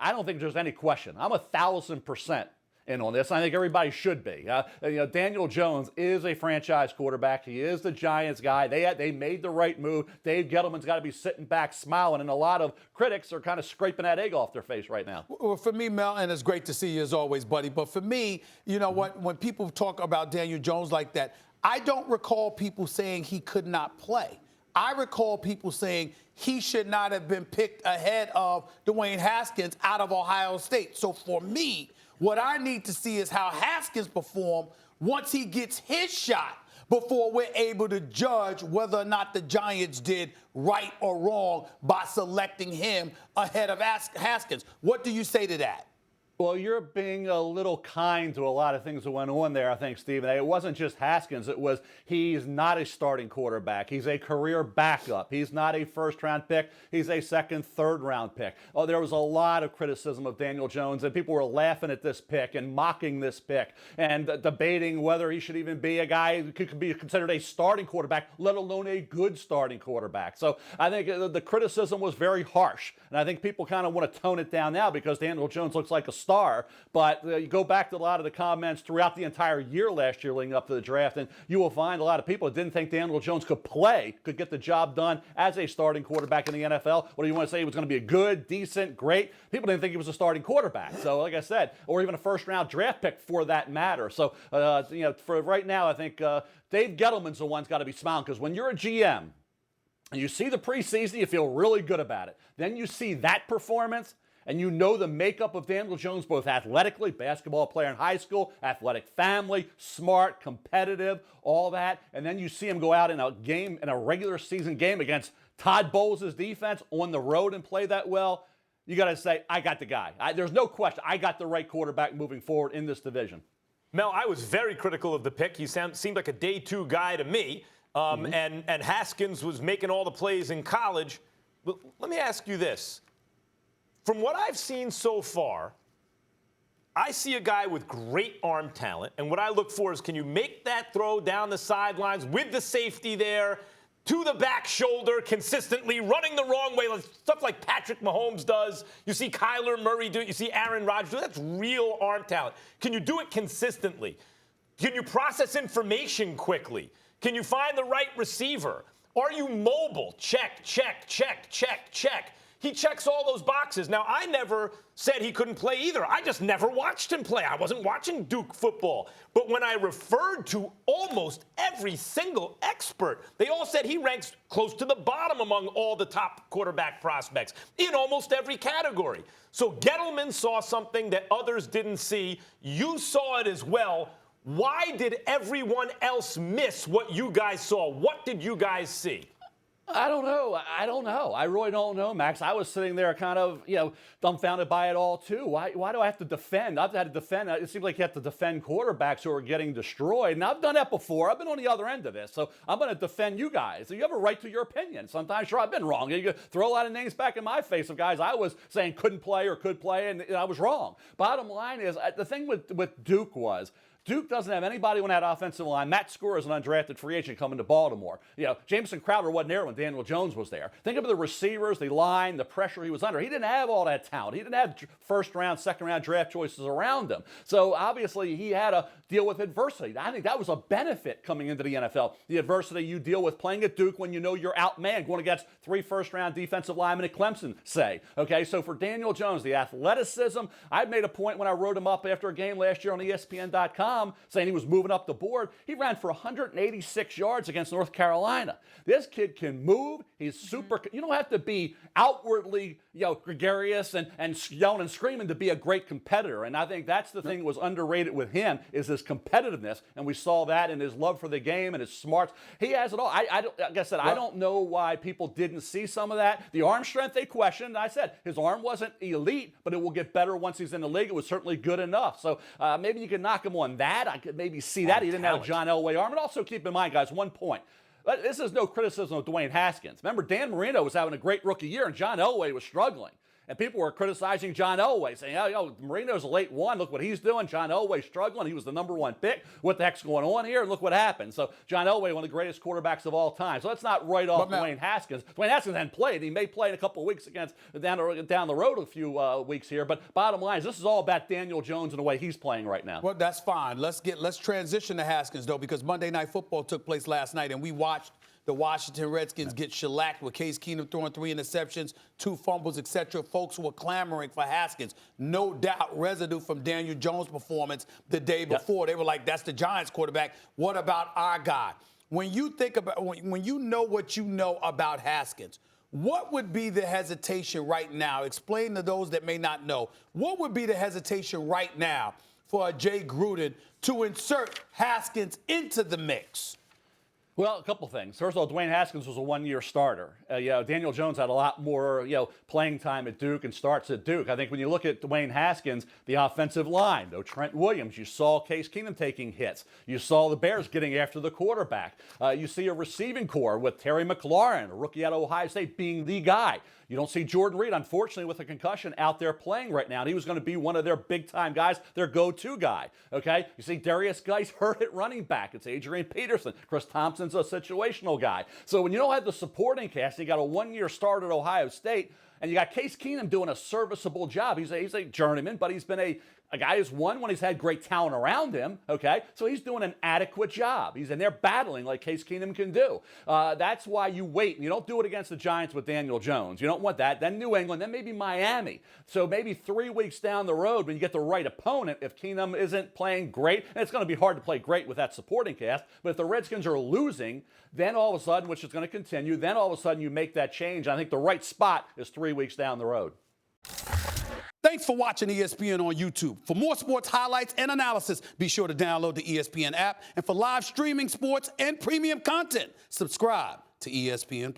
I don't think there's any question. I'm 1,000% in on this. I think everybody should be. Daniel Jones is a franchise quarterback. He is the Giants guy. They made the right move. Dave Gettleman's got to be sitting back smiling, and a lot of critics are kind of scraping that egg off their face right now. Well, for me, Mel, and it's great to see you as always, buddy, but for me, you know what, when people talk about Daniel Jones like that, I don't recall people saying he could not play. I recall people saying he should not have been picked ahead of Dwayne Haskins out of Ohio State. So for me, what I need to see is how Haskins perform once he gets his shot before we're able to judge whether or not the Giants did right or wrong by selecting him ahead of Haskins. What do you say to that? Well, you're being a little kind to a lot of things that went on there, I think, Stephen. It wasn't just Haskins. It was he's not a starting quarterback. He's a career backup. He's not a first-round pick. He's a second, third-round pick. Oh, there was a lot of criticism of Daniel Jones, and people were laughing at this pick and mocking this pick and debating whether he should even be a guy who could be considered a starting quarterback, let alone a good starting quarterback. So I think the criticism was very harsh, and I think people kind of want to tone it down now because Daniel Jones looks like a star. But you go back to a lot of the comments throughout the entire year last year leading up to the draft, and you will find a lot of people that didn't think Daniel Jones could get the job done as a starting quarterback in the NFL. What do you want to say? He was going to be a good, decent, great? People didn't think he was a starting quarterback. So, like I said, or even a first-round draft pick for that matter. So, for right now, I think Dave Gettleman's the one's got to be smiling because when you're a GM and you see the preseason, you feel really good about it. Then you see that performance, and you know the makeup of Daniel Jones, both athletically, basketball player in high school, athletic family, smart, competitive, all that. And then you see him go out in a game, in a regular season game against Todd Bowles' defense on the road and play that well. You got to say, I got the guy. There's no question. I got the right quarterback moving forward in this division. Mel, I was very critical of the pick. He seemed like a day two guy to me. And Haskins was making all the plays in college. But let me ask you this. From what I've seen so far, I see a guy with great arm talent, and what I look for is can you make that throw down the sidelines with the safety there, to the back shoulder consistently, running the wrong way, stuff like Patrick Mahomes does. You see Kyler Murray do it. You see Aaron Rodgers do it. That's real arm talent. Can you do it consistently? Can you process information quickly? Can you find the right receiver? Are you mobile? Check, check, check, check, check. He checks all those boxes. Now, I never said he couldn't play either. I just never watched him play. I wasn't watching Duke football. But when I referred to almost every single expert, they all said he ranks close to the bottom among all the top quarterback prospects in almost every category. So Gettleman saw something that others didn't see. You saw it as well. Why did everyone else miss what you guys saw? What did you guys see? I don't know. I really don't know, Max. I was sitting there kind of, dumbfounded by it all, too. Why do I have to defend? I've had to defend. It seems like you have to defend quarterbacks who are getting destroyed. And I've done that before. I've been on the other end of this. So I'm going to defend you guys. So you have a right to your opinion. Sometimes, sure, I've been wrong. You throw a lot of names back in my face of guys I was saying couldn't play or could play, and I was wrong. Bottom line is, the thing with Duke was, Duke doesn't have anybody on that offensive line. Matt Score is an undrafted free agent coming to Baltimore. Jameson Crowder wasn't there when Daniel Jones was there. Think of the receivers, the line, the pressure he was under. He didn't have all that talent. He didn't have first-round, second-round draft choices around him. So, obviously, he had to deal with adversity. I think that was a benefit coming into the NFL. The adversity you deal with playing at Duke when you know you're outmanned, going against 3 first-round defensive linemen at Clemson, say. Okay, so for Daniel Jones, the athleticism, I made a point when I wrote him up after a game last year on ESPN.com saying he was moving up the board. He ran for 186 yards against North Carolina. This kid can move. He's super. You don't have to be outwardly, gregarious and yelling and screaming to be a great competitor. And I think that's the thing that was underrated with him is his competitiveness. And we saw that in his love for the game and his smarts. He has it all. Like I said, I don't know why people didn't see some of that. The arm strength they questioned. I said his arm wasn't elite, but it will get better once he's in the league. It was certainly good enough. So maybe you can knock him on that. I could maybe see that. He didn't have a John Elway arm. And also keep in mind, guys, one point. This is no criticism of Dwayne Haskins. Remember, Dan Marino was having a great rookie year, and John Elway was struggling. And people were criticizing John Elway, saying, Marino's a late one. Look what he's doing. John Elway struggling. He was the #1 pick. What the heck's going on here? And look what happened. So John Elway, one of the greatest quarterbacks of all time. So let's not write off Dwayne Haskins. Dwayne Haskins hadn't played. He may play in a couple of weeks against down the road a few weeks here. But bottom line is this is all about Daniel Jones and the way he's playing right now. Well, that's fine. Let's transition to Haskins, though, because Monday Night Football took place last night, and we watched the Washington Redskins get shellacked with Case Keenum throwing 3 interceptions, 2 fumbles, etc. Folks were clamoring for Haskins. No doubt residue from Daniel Jones' performance the day before. They were like, that's the Giants quarterback. What about our guy? When you think about, when you know what you know about Haskins, what would be the hesitation right now? Explain to those that may not know. What would be the hesitation right now for Jay Gruden to insert Haskins into the mix? Well, a couple things. First of all, Dwayne Haskins was a one-year starter. Daniel Jones had a lot more, playing time at Duke and starts at Duke. I think when you look at Dwayne Haskins, the offensive line, no Trent Williams, you saw Case Keenum taking hits. You saw the Bears getting after the quarterback. You see a receiving core with Terry McLaurin, a rookie out of Ohio State, being the guy. You don't see Jordan Reed, unfortunately, with a concussion out there playing right now. And he was going to be one of their big-time guys, their go-to guy. Okay? You see Darius Geis hurt at running back. It's Adrian Peterson. Chris Thompson's a situational guy. So when you don't have the supporting cast, you got a one-year start at Ohio State, and you got Case Keenum doing a serviceable job. He's a journeyman, but he's been a guy who's won when he's had great talent around him, okay? So he's doing an adequate job. He's in there battling like Case Keenum can do. That's why you wait. You don't do it against the Giants with Daniel Jones. You don't want that. Then New England, then maybe Miami. So maybe 3 weeks down the road when you get the right opponent, if Keenum isn't playing great, and it's going to be hard to play great with that supporting cast, but if the Redskins are losing, then all of a sudden, which is going to continue, then all of a sudden you make that change. I think the right spot is 3 weeks down the road. Thanks for watching ESPN on YouTube. For more sports highlights and analysis, be sure to download the ESPN app. And for live streaming sports and premium content, subscribe to ESPN+.